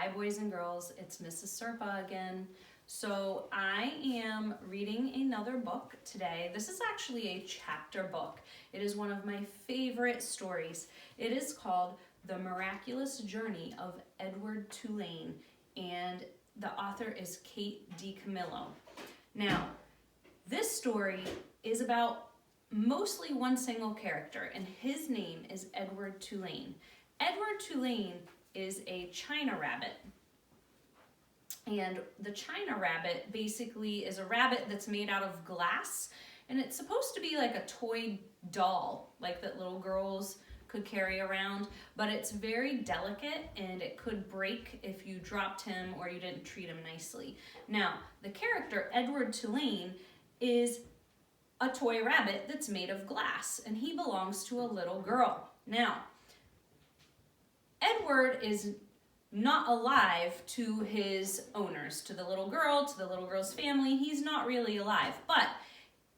Hi boys and girls, it's Mrs. Serpa again. So I am reading another book today. This is actually a chapter book. It is one of my favorite stories. It is called The Miraculous Journey of Edward Tulane, and the author is Kate DiCamillo. Now, this story is about mostly one single character, and his name is Edward Tulane. Edward Tulane is a China rabbit. And the China rabbit basically is a rabbit that's made out of glass, and it's supposed to be like a toy doll, like that little girls could carry around, but it's very delicate and it could break if you dropped him or you didn't treat him nicely. Now, the character Edward Tulane is a toy rabbit that's made of glass, and he belongs to a little girl. Now, Edward is not alive to his owners, to the little girl, to the little girl's family. He's not really alive, but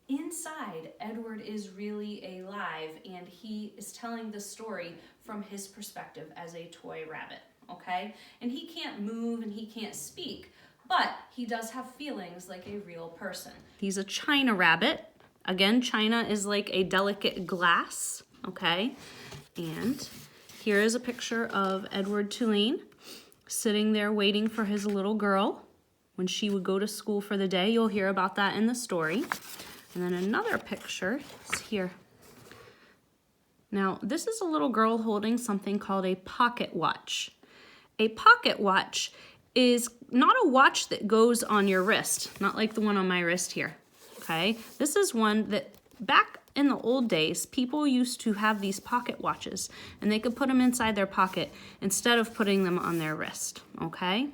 inside, Edward is really alive, and he is telling the story from his perspective as a toy rabbit, okay? And he can't move and he can't speak, but he does have feelings like a real person. He's a China rabbit. Again, China is like a delicate glass, okay? And here is a picture of Edward Tulane sitting there waiting for his little girl when she would go to school for the day. You'll hear about that in the story. And then another picture is here. Now, this is a little girl holding something called a pocket watch. A pocket watch is not a watch that goes on your wrist, not like the one on my wrist here, okay? This is one that back in the old days, people used to have these pocket watches, and they could put them inside their pocket instead of putting them on their wrist, okay?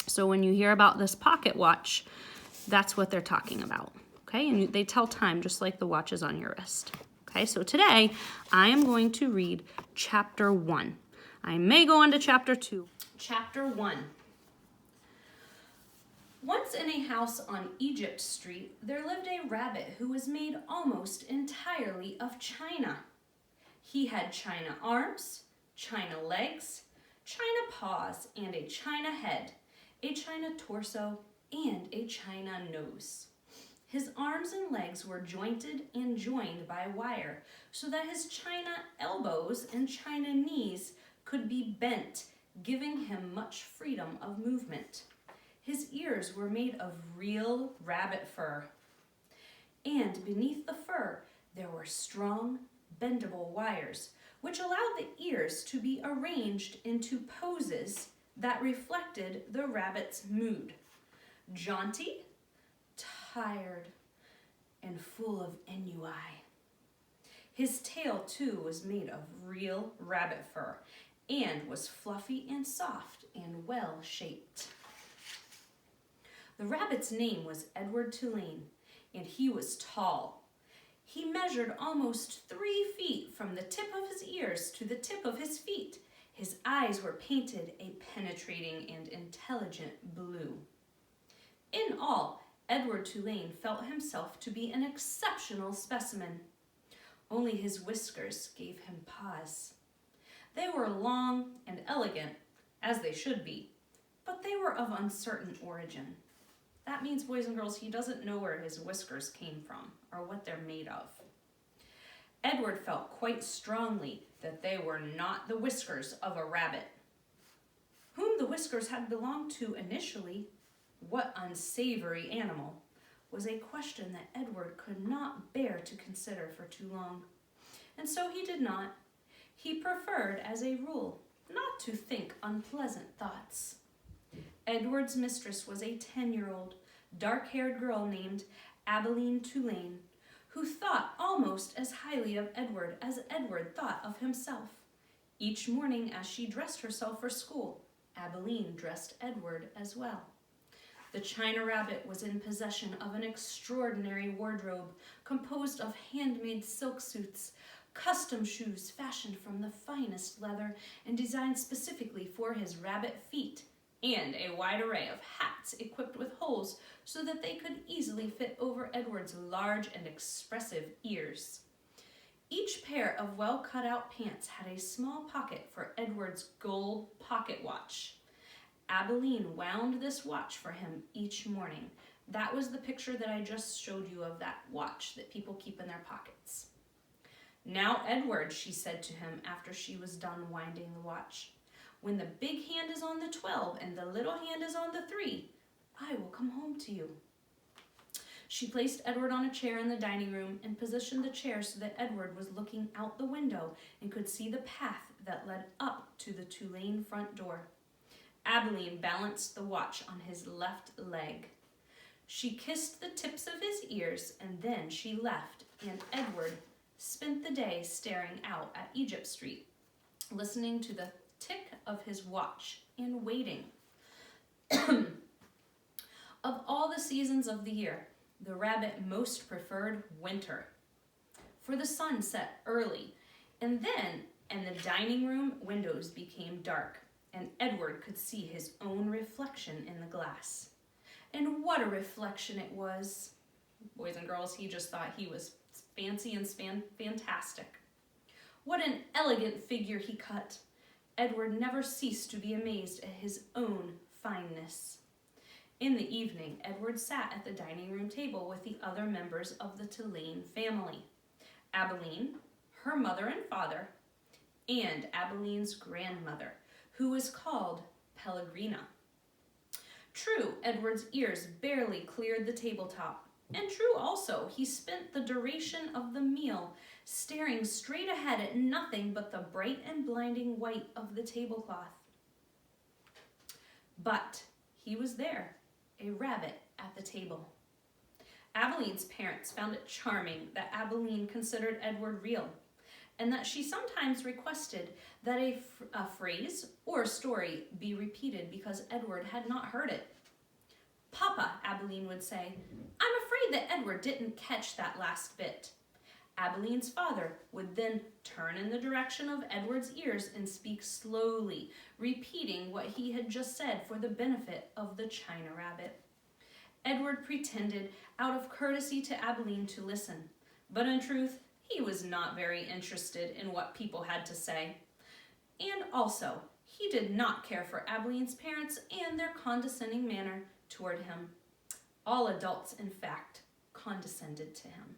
So when you hear about this pocket watch, that's what they're talking about, okay? And they tell time just like the watches on your wrist, okay? So today, I am going to read chapter 1. I may go into chapter 2. Chapter 1. Once in a house on Egypt Street, there lived a rabbit who was made almost entirely of china. He had china arms, china legs, china paws, and a china head, a china torso, and a china nose. His arms and legs were jointed and joined by wire, so that his china elbows and china knees could be bent, giving him much freedom of movement. His ears were made of real rabbit fur, and beneath the fur there were strong, bendable wires, which allowed the ears to be arranged into poses that reflected the rabbit's mood: jaunty, tired, and full of ennui. His tail, too, was made of real rabbit fur, and was fluffy and soft and well-shaped. The rabbit's name was Edward Tulane, and he was tall. He measured almost 3 feet from the tip of his ears to the tip of his feet. His eyes were painted a penetrating and intelligent blue. In all, Edward Tulane felt himself to be an exceptional specimen. Only his whiskers gave him pause. They were long and elegant, as they should be, but they were of uncertain origin. That means, boys and girls, he doesn't know where his whiskers came from or what they're made of. Edward felt quite strongly that they were not the whiskers of a rabbit. Whom the whiskers had belonged to initially, what unsavory animal, was a question that Edward could not bear to consider for too long. And so he did not. He preferred, as a rule, not to think unpleasant thoughts. Edward's mistress was a 10-year-old, dark-haired girl named Abilene Tulane, who thought almost as highly of Edward as Edward thought of himself. Each morning as she dressed herself for school, Abilene dressed Edward as well. The China rabbit was in possession of an extraordinary wardrobe composed of handmade silk suits, custom shoes fashioned from the finest leather and designed specifically for his rabbit feet, and a wide array of hats equipped with holes so that they could easily fit over Edward's large and expressive ears. Each pair of well-cut-out pants had a small pocket for Edward's gold pocket watch. Abilene wound this watch for him each morning. That was the picture that I just showed you of that watch that people keep in their pockets. "Now, Edward," she said to him after she was done winding the watch, "when the big hand is on the 12 and the little hand is on the 3, I will come home to you." She placed Edward on a chair in the dining room and positioned the chair so that Edward was looking out the window and could see the path that led up to the Tulane front door. Abilene balanced the watch on his left leg. She kissed the tips of his ears and then she left, and Edward spent the day staring out at Egypt Street, listening to the tick of his watch and waiting. Of all the seasons of the year, the rabbit most preferred winter, for the sun set early, and the dining room windows became dark, and Edward could see his own reflection in the glass. And what a reflection it was! Boys and girls, he just thought he was fancy and fantastic. What an elegant figure he cut! Edward never ceased to be amazed at his own fineness. In the evening, Edward sat at the dining room table with the other members of the Tulane family. Abilene, her mother and father, and Abilene's grandmother, who was called Pellegrina. True, Edward's ears barely cleared the tabletop, and true also, he spent the duration of the meal staring straight ahead at nothing but the bright and blinding white of the tablecloth. But he was there, a rabbit at the table. Abilene's parents found it charming that Abilene considered Edward real, and that she sometimes requested that a phrase or story be repeated because Edward had not heard it. "Papa," Abilene would say, "I'm afraid that Edward didn't catch that last bit." Abilene's father would then turn in the direction of Edward's ears and speak slowly, repeating what he had just said for the benefit of the China rabbit. Edward pretended out of courtesy to Abilene to listen, but in truth, he was not very interested in what people had to say. And also, he did not care for Abilene's parents and their condescending manner toward him. All adults, in fact, condescended to him.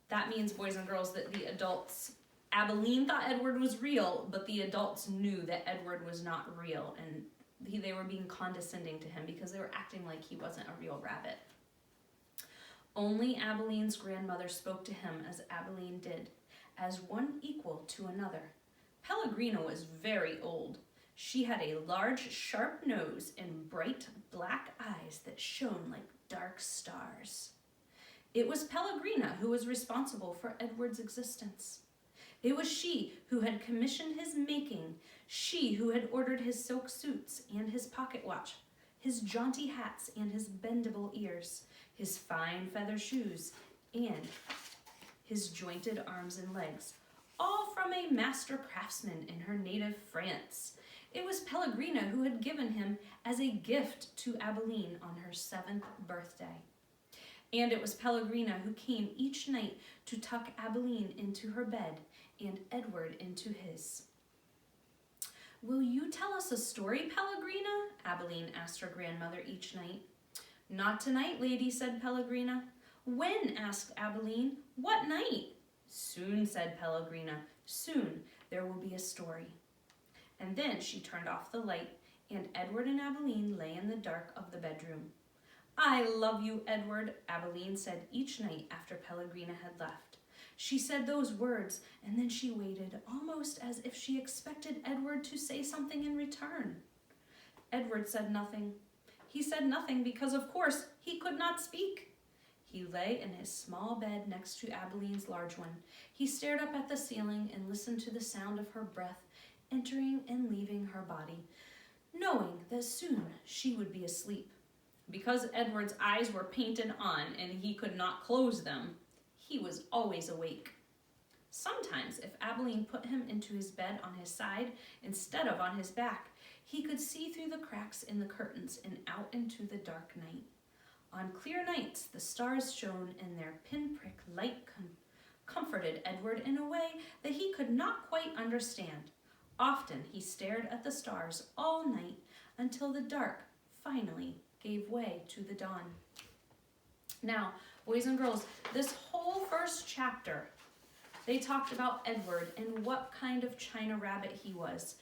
That means, boys and girls, that the adults, Abilene thought Edward was real, but the adults knew that Edward was not real, and they were being condescending to him because they were acting like he wasn't a real rabbit. Only Abilene's grandmother spoke to him as Abilene did, as one equal to another. Pellegrina was very old. She had a large, sharp nose and bright black eyes that shone like dark stars. It was Pellegrina who was responsible for Edward's existence. It was she who had commissioned his making, she who had ordered his silk suits and his pocket watch, his jaunty hats and his bendable ears, his fine feather shoes, and his jointed arms and legs, all from a master craftsman in her native France. It was Pellegrina who had given him as a gift to Abilene on her 7th birthday. And it was Pellegrina who came each night to tuck Abilene into her bed and Edward into his. "Will you tell us a story, Pellegrina?" Abilene asked her grandmother each night. "Not tonight, lady," said Pellegrina. "When?" asked Abilene. "What night?" "Soon," said Pellegrina. "Soon there will be a story." And then she turned off the light, and Edward and Abilene lay in the dark of the bedroom. "I love you, Edward," Abilene said each night after Pellegrina had left. She said those words, and then she waited, almost as if she expected Edward to say something in return. Edward said nothing. He said nothing because, of course, he could not speak. He lay in his small bed next to Abilene's large one. He stared up at the ceiling and listened to the sound of her breath entering and leaving her body, knowing that soon she would be asleep. Because Edward's eyes were painted on and he could not close them, he was always awake. Sometimes, if Abilene put him into his bed on his side instead of on his back, he could see through the cracks in the curtains and out into the dark night. On clear nights, the stars shone and their pinprick light comforted Edward in a way that he could not quite understand. Often he stared at the stars all night until the dark finally gave way to the dawn. Now, boys and girls, this whole first chapter, they talked about Edward and what kind of China rabbit he was.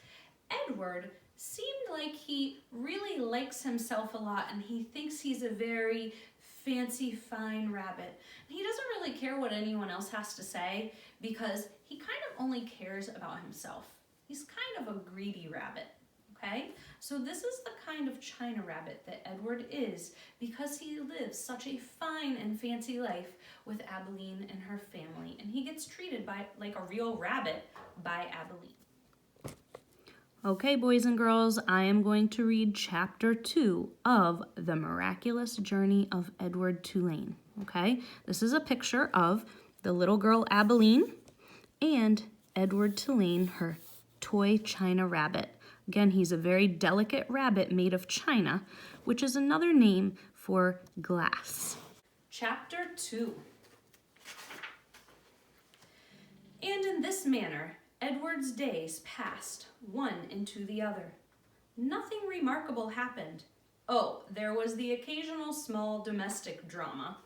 Edward seemed like he really likes himself a lot and he thinks he's a very fancy, fine rabbit. He doesn't really care what anyone else has to say because he kind of only cares about himself. He's kind of a greedy rabbit, okay? So this is the kind of China rabbit that Edward is because he lives such a fine and fancy life with Abilene and her family, and he gets treated like a real rabbit by Abilene. Okay, boys and girls, I am going to read chapter 2 of The Miraculous Journey of Edward Tulane, okay? This is a picture of the little girl Abilene and Edward Tulane, her toy China rabbit. Again, he's a very delicate rabbit made of china, which is another name for glass. Chapter 2. And in this manner, Edward's days passed, one into the other. Nothing remarkable happened. Oh, there was the occasional small domestic drama.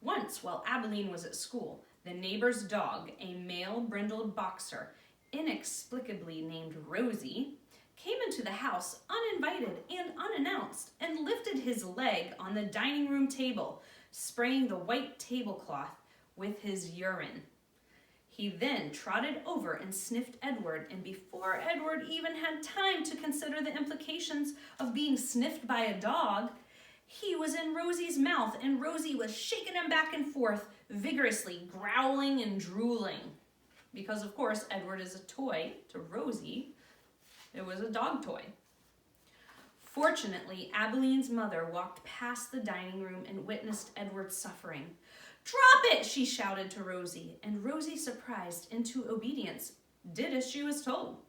Once, while Abilene was at school, the neighbor's dog, a male brindled boxer, inexplicably named Rosie, came into the house uninvited and unannounced and lifted his leg on the dining room table, spraying the white tablecloth with his urine. He then trotted over and sniffed Edward, and before Edward even had time to consider the implications of being sniffed by a dog, he was in Rosie's mouth, and Rosie was shaking him back and forth, vigorously growling and drooling. Because, of course, Edward is a toy to Rosie. It was a dog toy. Fortunately, Abilene's mother walked past the dining room and witnessed Edward's suffering. "Drop it!" she shouted to Rosie, and Rosie, surprised into obedience, did as she was told.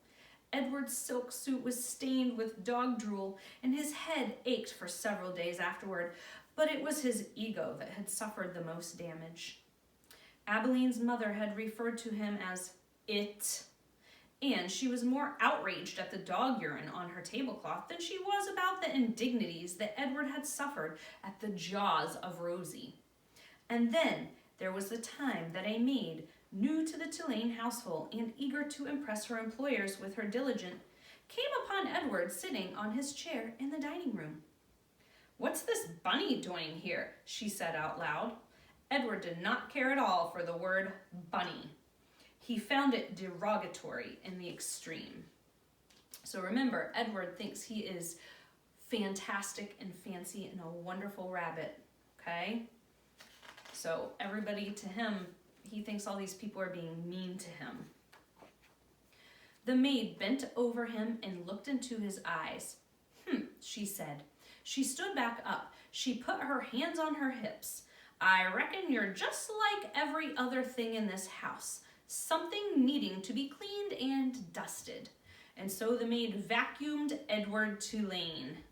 Edward's silk suit was stained with dog drool, and his head ached for several days afterward, but it was his ego that had suffered the most damage. Abilene's mother had referred to him as it, and she was more outraged at the dog urine on her tablecloth than she was about the indignities that Edward had suffered at the jaws of Rosie. And then there was the time that a maid, new to the Tulane household and eager to impress her employers with her diligence, came upon Edward sitting on his chair in the dining room. "What's this bunny doing here?" she said out loud. Edward did not care at all for the word bunny. He found it derogatory in the extreme. So remember, Edward thinks he is fantastic and fancy and a wonderful rabbit, okay? So everybody to him, he thinks all these people are being mean to him. The maid bent over him and looked into his eyes. She said. She stood back up. She put her hands on her hips. "I reckon you're just like every other thing in this house, something needing to be cleaned and dusted." And so the maid vacuumed Edward Tulane.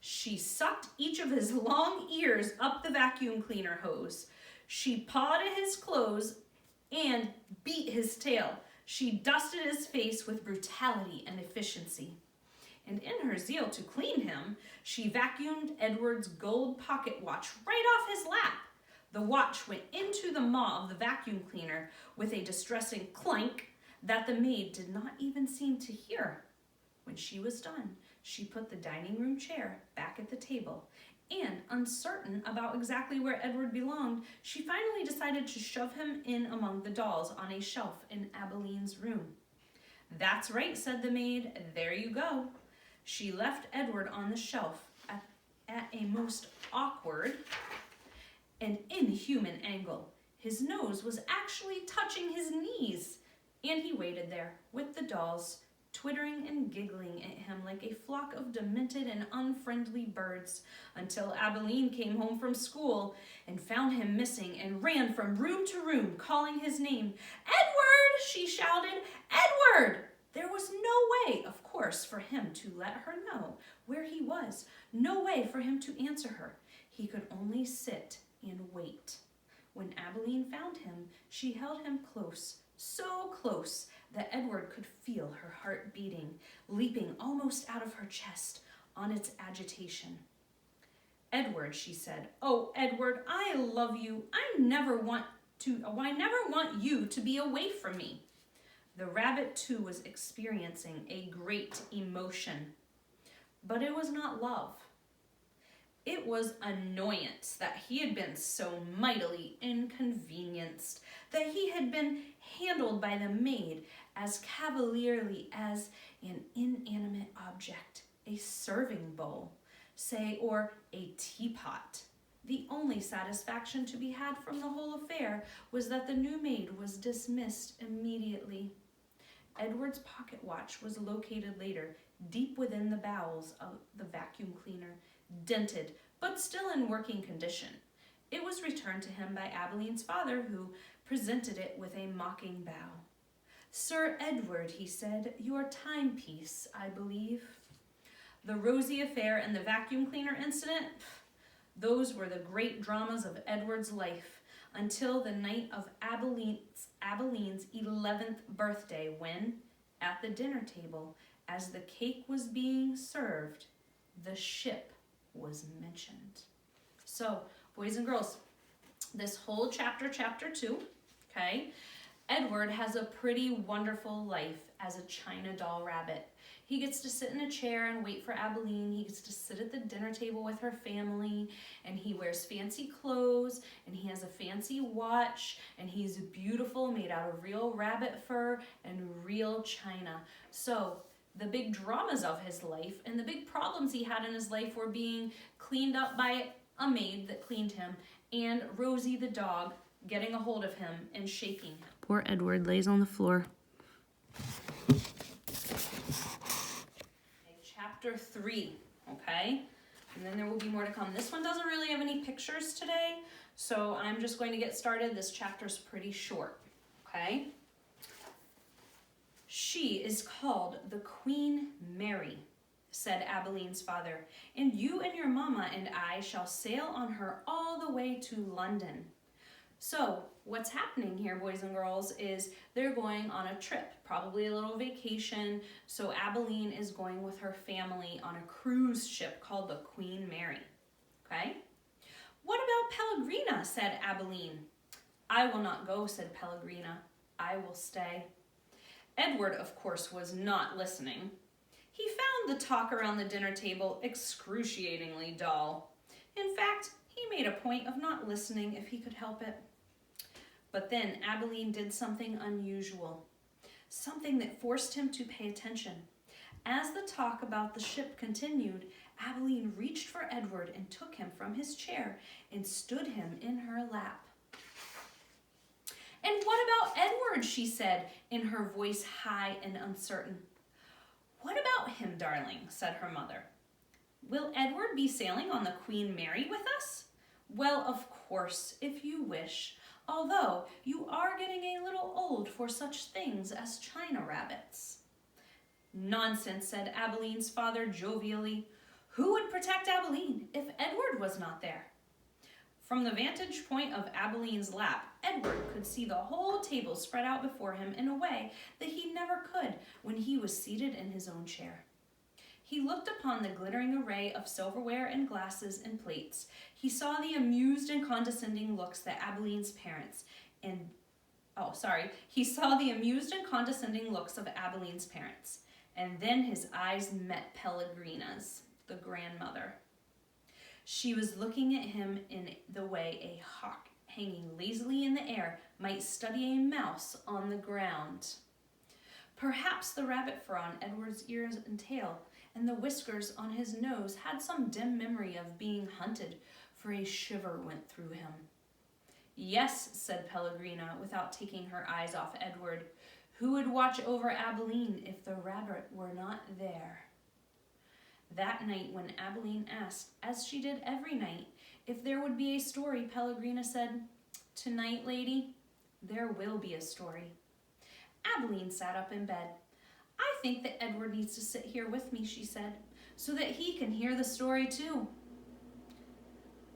She sucked each of his long ears up the vacuum cleaner hose. She pawed at his clothes and beat his tail. She dusted his face with brutality and efficiency. And in her zeal to clean him, she vacuumed Edward's gold pocket watch right off his lap. The watch went into the maw of the vacuum cleaner with a distressing clank that the maid did not even seem to hear. When she was done, she put the dining room chair back at the table, and uncertain about exactly where Edward belonged, she finally decided to shove him in among the dolls on a shelf in Abilene's room. "That's right," said the maid. "There you go." She left Edward on the shelf at a most awkward and inhuman angle. His nose was actually touching his knees, and he waited there with the dolls, twittering and giggling at him like a flock of demented and unfriendly birds, until Abilene came home from school and found him missing and ran from room to room calling his name. "Edward!" she shouted. "Edward!" There was no way, of course, for him to let her know where he was. No way for him to answer her. He could only sit and wait. When Abilene found him, she held him close, so close, that Edward could feel her heart beating, leaping almost out of her chest on its agitation. "Edward," she said. "Oh, Edward, I love you. I never want you to be away from me." The rabbit, too, was experiencing a great emotion. But it was not love. It was annoyance that he had been so mightily inconvenienced, that he had been handled by the maid as cavalierly as an inanimate object, a serving bowl, say, or a teapot. The only satisfaction to be had from the whole affair was that the new maid was dismissed immediately. Edward's pocket watch was located later, deep within the bowels of the vacuum cleaner, dented, but still in working condition. It was returned to him by Abilene's father, who presented it with a mocking bow. "Sir Edward," he said, "your timepiece, I believe." The Rosie affair and the vacuum cleaner incident, those were the great dramas of Edward's life, until the night of Abilene's 11th birthday, when, at the dinner table, as the cake was being served, the ship was mentioned. So, boys and girls, this whole chapter 2, okay, Edward has a pretty wonderful life as a China doll rabbit. He gets to sit in a chair and wait for Abilene. He gets to sit at the dinner table with her family, and he wears fancy clothes, and he has a fancy watch, and he's beautiful, made out of real rabbit fur and real china. So the big dramas of his life and the big problems he had in his life were being cleaned up by a maid that cleaned him, and Rosie the dog getting a hold of him and shaking. Poor Edward lays on the floor. Chapter 3, okay? And then there will be more to come. This one doesn't really have any pictures today, so I'm just going to get started. This chapter's pretty short, okay? "She is called the Queen Mary," said Abilene's father, "and you and your mamma and I shall sail on her all the way to London." So what's happening here, boys and girls, is they're going on a trip, probably a little vacation. So Abilene is going with her family on a cruise ship called the Queen Mary, okay? "What about Pellegrina?" said Abilene. "I will not go," said Pellegrina. "I will stay." Edward, of course, was not listening. He found the talk around the dinner table excruciatingly dull. In fact, he made a point of not listening if he could help it. But then Abilene did something unusual, something that forced him to pay attention. As the talk about the ship continued, Abilene reached for Edward and took him from his chair and stood him in her lap. "And what about Edward?" she said, in her voice high and uncertain. "What about him, darling?" said her mother. "Will Edward be sailing on the Queen Mary with us?" "Well, of course, if you wish, although you are getting a little old for such things as China rabbits." "Nonsense," said Abilene's father jovially. "Who would protect Abilene if Edward was not there?" From the vantage point of Abilene's lap, Edward could see the whole table spread out before him in a way that he never could when he was seated in his own chair. He looked upon the glittering array of silverware and glasses and plates. He saw the amused and condescending looks that Abilene's parents He saw the amused and condescending looks of Abilene's parents, and then his eyes met Pellegrina's, the grandmother. She was looking at him in the way a hawk hanging lazily in the air might study a mouse on the ground. Perhaps the rabbit fur on Edward's ears and tail and the whiskers on his nose had some dim memory of being hunted, for a shiver went through him. "Yes," said Pellegrina, without taking her eyes off Edward. "Who would watch over Abilene if the rabbit were not there?" That night, when Abilene asked, as she did every night, if there would be a story, Pellegrina said, "Tonight, lady, there will be a story." Abilene sat up in bed. "I think that Edward needs to sit here with me," she said, "so that he can hear the story too."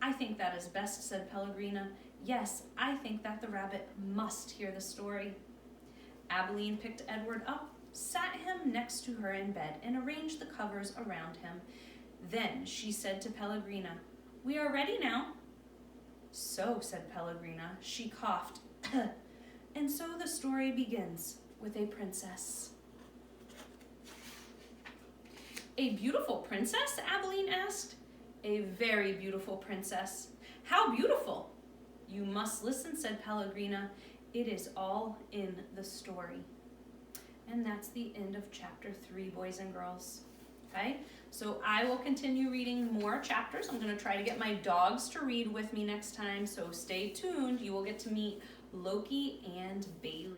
"I think that is best," said Pellegrina. "Yes, I think that the rabbit must hear the story." Abilene picked Edward up, sat him next to her in bed, and arranged the covers around him. Then she said to Pellegrina, "We are ready now." "So," said Pellegrina. She coughed. And so the story begins with a princess. "A beautiful princess?" Abilene asked. "A very beautiful princess." "How beautiful?" "You must listen," said Pellegrina. "It is all in the story." And that's the end of chapter 3, boys and girls. Okay, so I will continue reading more chapters. I'm going to try to get my dogs to read with me next time, so stay tuned. You will get to meet Loki and Bailey.